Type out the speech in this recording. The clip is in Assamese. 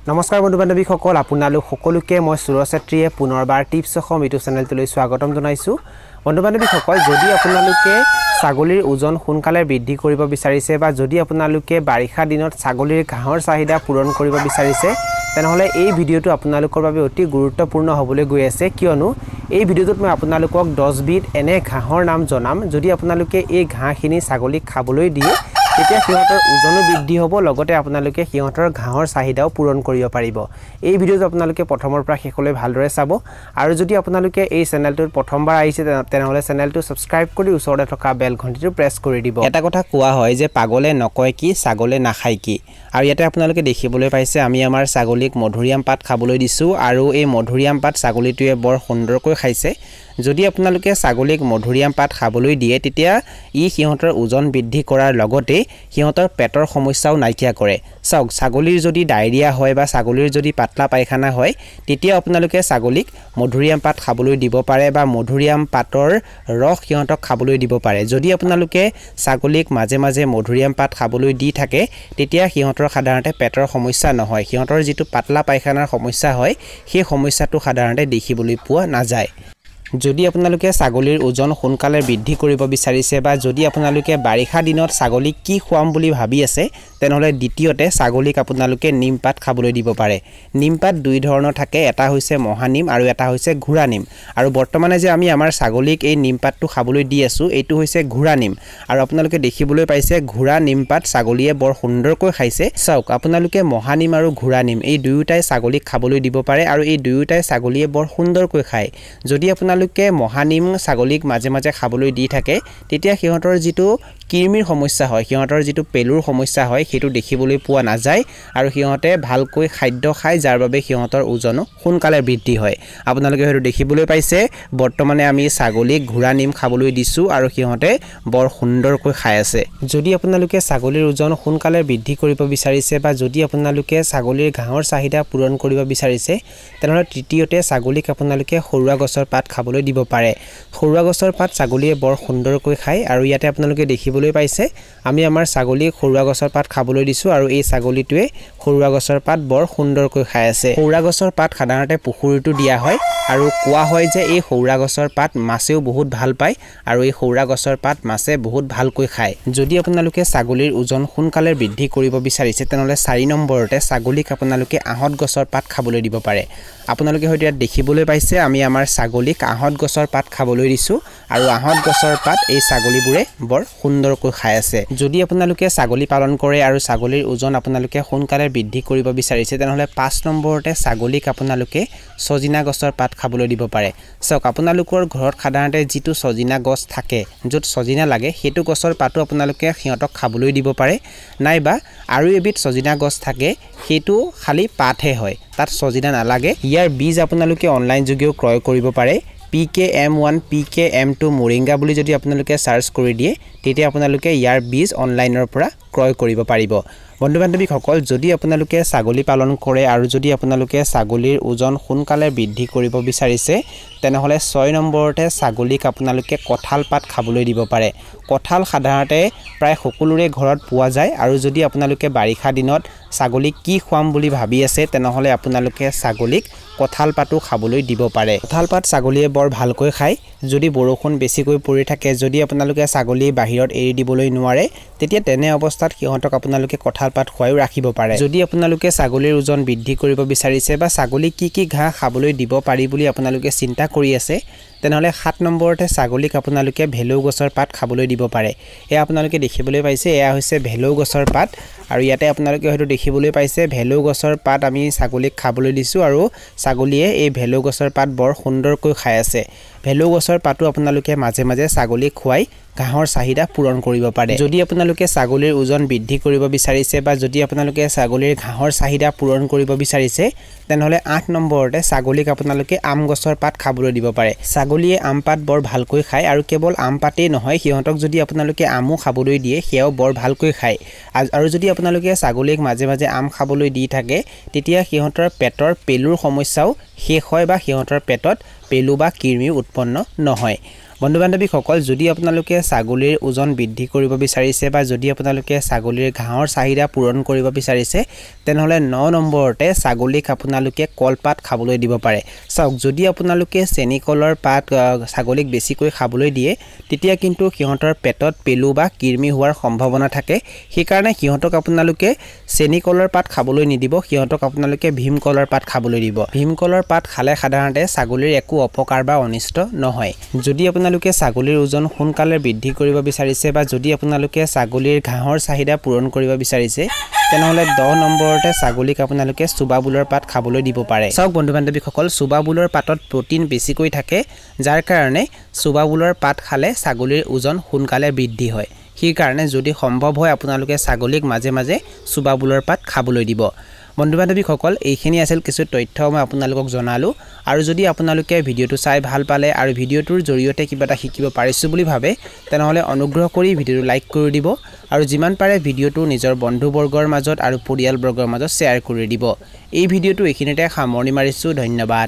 নমস্কাৰ বন্ধু বান্ধৱীসকল আপোনালোক সকলোকে মই সুৰছেত্ৰীয়ে পুনৰবাৰ টিপছ অসম ইউটিউব চেনেলটোলৈ স্বাগতম জনাইছোঁ বন্ধু বান্ধৱীসকল যদি আপোনালোকে ছাগলীৰ ওজন সোনকালে বৃদ্ধি কৰিব বিচাৰিছে বা যদি আপোনালোকে বাৰিষা দিনত ছাগলীৰ ঘাঁহৰ চাহিদা পূৰণ কৰিব বিচাৰিছে তেনেহলে এই ভিডিওটো আপোনালোকৰ বাবে অতি গুৰুত্বপূৰ্ণ হ'বলৈ গৈ আছে কিয়নো এই ভিডিওটোত মই আপোনালোকক 10 বিধ এনে ঘাঁহৰ নাম জনাম যদি আপোনালোকে এই ঘাঁহখিনি ছাগলীক খাবলৈ দিয়ে তেতিয়া সিহঁতৰ ওজনো বৃদ্ধি হ'ব লগতে আপোনালোকে সিহঁতৰ ঘাঁহৰ চাহিদাও পূৰণ কৰিব পাৰিব এই ভিডিওটো আপোনালোকে প্ৰথমৰ পৰা শেষলৈ ভালদৰে চাব আৰু যদি আপোনালোকে এই চেনেলটোত প্ৰথমবাৰ আহিছে তেনেহলে চেনেলটো সাবস্ক্ৰাইব কৰি ওচৰতে থকা বেল ঘণ্টিটো প্ৰেছ কৰি দিব এটা কথা কোৱা হয় যে পাগলে নকয় কি ছাগলে নাখায় কি আৰু ইয়াতে আপোনালোকে দেখিবলৈ পাইছে আমি আমাৰ ছাগলীক মধুৰিআম পাত খাবলৈ দিছো আৰু এই মধুৰিআম পাত ছাগলীটোৱে বৰ সুন্দৰকৈ খাইছে যদি আপোনালোকে ছাগলীক মধুৰিআম পাত খাবলৈ দিয়ে তেতিয়া ই সিহঁতৰ ওজন বৃদ্ধি কৰাৰ লগতে সিহঁতৰ পেটৰ সমস্যাও নাইকিয়া কৰে চাওক ছাগলীৰ যদি ডায়েৰিয়া হয় বা ছাগলীৰ যদি পাতলা পায়খানা হয় তেতিয়া আপোনালোকে ছাগলীক মধুৰিআম পাত খাবলৈ দিব পাৰে বা মধুৰিআম পাতৰ ৰস সিহঁতক খাবলৈ দিব পাৰে যদি আপোনালোকে ছাগলীক মাজে মাজে মধুৰিআম পাত খাবলৈ দি থাকে তেতিয়া সিহঁতৰ সাধাৰণতে পেটৰ সমস্যা নহয় সিহঁতৰ যিটো পাতলা পায়খানাৰ সমস্যা হয় সেই সমস্যাটো সাধাৰণতে দেখিবলৈ পোৱা নাযায় যদি আপোনালোকে ছাগলীৰ ওজন সোনকালে বৃদ্ধি কৰিব বিচাৰিছে বা যদি আপোনালোকে বাৰিষা দিনত ছাগলীক কি খুৱাম বুলি ভাবি আছে তেনেহলে দ্বিতীয়তে ছাগলীক আপোনালোকে নিম পাত খাবলৈ দিব পাৰে নিম পাত দুই ধৰণৰ থাকে এটা হৈছে মহানিম আৰু এটা হৈছে ঘোঁৰা নিম আৰু বৰ্তমানে যে আমি আমাৰ ছাগলীক এই নিম পাতটো খাবলৈ দি আছো এইটো হৈছে ঘোঁৰা নিম আৰু আপোনালোকে দেখিবলৈ পাইছে ঘোঁৰা নিম পাত ছাগলীয়ে বৰ সুন্দৰকৈ খাইছে চাওক আপোনালোকে মহানিম আৰু ঘোঁৰা নিম এই দুয়োটাই ছাগলীক খাবলৈ দিব পাৰে আৰু এই দুয়োটাই ছাগলীয়ে বৰ সুন্দৰকৈ খায় যদি আপোনালোকে মহানিম ছাগলীক মাজে মাজে খাবলৈ দি থাকে তেতিয়া সিহঁতৰ যিটো কিৰমিৰ সমস্যা হয় সিহঁতৰ যিটো পেলুৰ সমস্যা হয় সেইটো দেখিবলৈ পোৱা নাযায় আৰু সিহঁতে ভালকৈ খাদ্য খায় যাৰ বাবে সিহঁতৰ ওজনো সোনকালে বৃদ্ধি হয় আপোনালোকে হয়তো দেখিবলৈ পাইছে বৰ্তমানে আমি ছাগলীক ঘোঁৰা নিম খাবলৈ দিছো আৰু সিহঁতে বৰ সুন্দৰকৈ খাই আছে যদি আপোনালোকে ছাগলীৰ ওজন সোনকালে বৃদ্ধি কৰিব বিচাৰিছে বা যদি আপোনালোকে ছাগলীৰ ঘাঁহৰ চাহিদা পূৰণ কৰিব বিচাৰিছে তেনেহলে তৃতীয়তে ছাগলীক আপোনালোকে সৰুৱা গছৰ পাত খাবলৈ দিব পাৰে সৰুৱা গছৰ পাত ছাগলীয়ে বৰ সুন্দৰকৈ খায় আৰু ইয়াতে আপোনালোকে দেখিবলৈ পাইছে আমি আমাৰ ছাগলীক সৰুৱা গছৰ পাত খাবলৈ দিছো আৰু এই ছাগলীটোৱে সৰুৱা গছৰ পাত বৰ সুন্দৰকৈ খাই আছে সৰুৱা গছৰ পাত সাধাৰণতে পুখুৰীটো দিয়া হয় আৰু কোৱা হয় যে এই সৰুৱা গছৰ পাত মাছেও বহুত ভাল পায় আৰু এই সৰুৱা গছৰ পাত মাছে বহুত ভালকৈ খায় যদি আপোনালোকে ছাগলীৰ ওজন সোনকালে বৃদ্ধি কৰিব বিচাৰিছে তেনেহলে 4 নম্বৰতে ছাগলীক আপোনালোকে আহত গছৰ পাত খাবলৈ দিব পাৰে আপোনালোকে হয়তো ইয়াত দেখিবলৈ পাইছে আমি আমাৰ ছাগলীক আহত গছৰ পাত খাবলৈ দিছো আৰু আহত গছৰ পাত এই ছাগলীবোৰে বৰ সুন্দৰকৈ খাই আছে যদি আপোনালোকে ছাগলী পালন কৰে আৰু ছাগলীৰ ওজন আপোনালোকে সোনকালে বৃদ্ধি কৰিব বিচাৰিছে তেনেহলে 5 নম্বৰতে ছাগলীক আপোনালোকে সজিনা গছৰ পাত খাবলৈ দিব পাৰে চাওক আপোনালোকৰ ঘৰত সাধাৰণতে যিটো সজিনা গছ থাকে য'ত সজিনা লাগে সেইটো গছৰ পাতো আপোনালোকে সিহঁতক খাবলৈ দিব পাৰে নাইবা আৰু এবিধ সজিনা গছ থাকে সেইটো খালি পাতহে হয় তাত সজিনা নালাগে ইয়াৰ বীজ আপোনালোকে অনলাইন যোগেও ক্ৰয় কৰিব পাৰে PKM1 PKM2 মোৰিংগা বুলি যদি আপোনালোকে সাৰ্চ কৰি দিয়ে তেতিয়া আপোনালোকে ইয়াৰ বীজ অনলাইনৰ পৰা ক্ৰয় কৰিব পাৰিব বন্ধু বান্ধৱীসকল যদি আপোনালোকে ছাগলী পালন কৰে আৰু যদি আপোনালোকে ছাগলীৰ ওজন সোনকালে বৃদ্ধি কৰিব বিচাৰিছে তেনেহলে 6 নম্বৰতে ছাগলীক আপোনালোকে কঁঠাল পাত খাবলৈ দিব পাৰে কঁঠাল সাধাৰণতে প্ৰায় সকলোৰে ঘৰত পোৱা যায় আৰু যদি আপোনালোকে বাৰিষা দিনত ছাগলীক কি খুৱাম বুলি ভাবি আছে তেনেহলে আপোনালোকে ছাগলীক কঁঠাল পাতো খাবলৈ দিব পাৰে কঁঠাল পাত ছাগলীয়ে বৰ ভালকৈ খায় যদি বৰষুণ বেছিকৈ পৰি থাকে যদি আপোনালোকে ছাগলী বাহিৰত এৰি দিবলৈ নোৱাৰে তেতিয়া তেনে অৱস্থাত সিহঁতক আপোনালোকে কঁঠাল পাত খুৱাইও ৰাখিব পাৰে যদি আপোনালোকে ছাগলীৰ ওজন বৃদ্ধি কৰিব বিচাৰিছে বা ছাগলী কি ঘাঁহ খাবলৈ দিব পাৰি বুলি আপোনালোকে চিন্তা কৰি আছে তেনেহলে 7 নম্বৰতে ছাগলীক আপোনালোকে ভেলৌ গছৰ পাত খাবলৈ দিব পাৰে এয়া আপোনালোকে দেখিবলৈ পাইছে এয়া হৈছে ভেলৌ গছৰ পাত আৰু ইয়াতে আপোনালোকে হয়তো দেখিবলৈ পাইছে ভেলৌ গছৰ পাত আমি ছাগলীক খাবলৈ দিছো আৰু ছাগলীয়ে এই ভেলৌ গছৰ পাত বৰ সুন্দৰকৈ খাই আছে ভেলৌ গছৰ পাতো আপোনালোকে মাজে মাজে ছাগলীক খুৱাই ঘাঁহৰ চাহিদা পূৰণ কৰিব পাৰে যদি আপোনালোকে ছাগলীৰ ওজন বৃদ্ধি কৰিব বিচাৰিছে বা যদি আপোনালোকে ছাগলীৰ ঘাঁহৰ চাহিদা পূৰণ কৰিব বিচাৰিছে তেনেহলে 8 নম্বৰতে ছাগলীক আপোনালোকে আম গছৰ পাত খাবলৈ দিব পাৰে ছাগলীয়ে আম পাত বৰ ভালকৈ খায় আৰু কেৱল আম পাতেই নহয় সিহঁতক যদি আপোনালোকে আমো খাবলৈ দিয়ে সেয়াও বৰ ভালকৈ খায় আৰু যদি আপোনালোকে ছাগলীক মাজে মাজে আম খাবলৈ দি থাকে তেতিয়া সিহঁতৰ পেটৰ পেলুৰ সমস্যাও শেষ হয় বা সিহঁতৰ পেটত পেলু বা কিৰমি উৎপন্ন নহয় বন্ধু বান্ধৱীসকল যদি আপোনালোকে ছাগলীৰ ওজন বৃদ্ধি কৰিব বিচাৰিছে বা যদি আপোনালোকে ছাগলীৰ ঘাঁহৰ চাহিদা পূৰণ কৰিব বিচাৰিছে তেনেহলে 9 নম্বৰতে ছাগলীক আপোনালোকে কলপাত খাবলৈ দিব পাৰে চাওক যদি আপোনালোকে চেনি কলৰ পাত ছাগলীক বেছিকৈ খাবলৈ দিয়ে তেতিয়া কিন্তু সিহঁতৰ পেটত পেলু বা কিৰমি হোৱাৰ সম্ভাৱনা থাকে সেই কাৰণে সিহঁতক আপোনালোকে চেনি কলৰ পাত খাবলৈ নিদিব সিহঁতক আপোনালোকে ভীম কলৰ পাত খাবলৈ দিব ভীম কলৰ পাত খালে সাধাৰণতে ছাগলীৰ একো অপকাৰ বা অনিষ্ট নহয় যদি আপোনালোকে ছাগলীৰ ওজন সোনকালে বৃদ্ধি কৰিব বিচাৰিছে বা যদি আপোনালোকে ছাগলীৰ ঘাঁহৰ চাহিদা পূৰণ কৰিব বিচাৰিছে তেনেহলে 10 নম্বৰতে ছাগলীক আপোনালোকে চুবাবুলৰ পাত খাবলৈ দিব পাৰে চাওক বন্ধু বান্ধৱীসকল চুবাবুলৰ পাতত প্ৰটিন বেছিকৈ থাকে যাৰ কাৰণে চুবাবুলৰ পাত খালে ছাগলীৰ ওজন সোনকালে বৃদ্ধি হয় সেই কাৰণে যদি সম্ভৱ হয় আপোনালোকে ছাগলীক মাজে মাজে চুবাবুলৰ পাত খাবলৈ দিব বন্ধু বান্ধৱীসকল এইখিনি আছিল কিছু তথ্য মই আপোনালোকক জনালো আৰু যদি আপোনালোকে ভিডিওটো চাই ভাল পালে আৰু ভিডিওটোৰ জৰিয়তে কিবা এটা শিকিব পাৰিছো বুলি ভাবে তেনেহলে অনুগ্ৰহ কৰি ভিডিওটো লাইক কৰি দিব আৰু যিমান পাৰে ভিডিওটো নিজৰ বন্ধুবৰ্গৰ মাজত আৰু পৰিয়ালবৰ্গৰ মাজত শ্বেয়াৰ কৰি দিব এই ভিডিওটো এইখিনিতে সামৰণি মাৰিছো ধন্যবাদ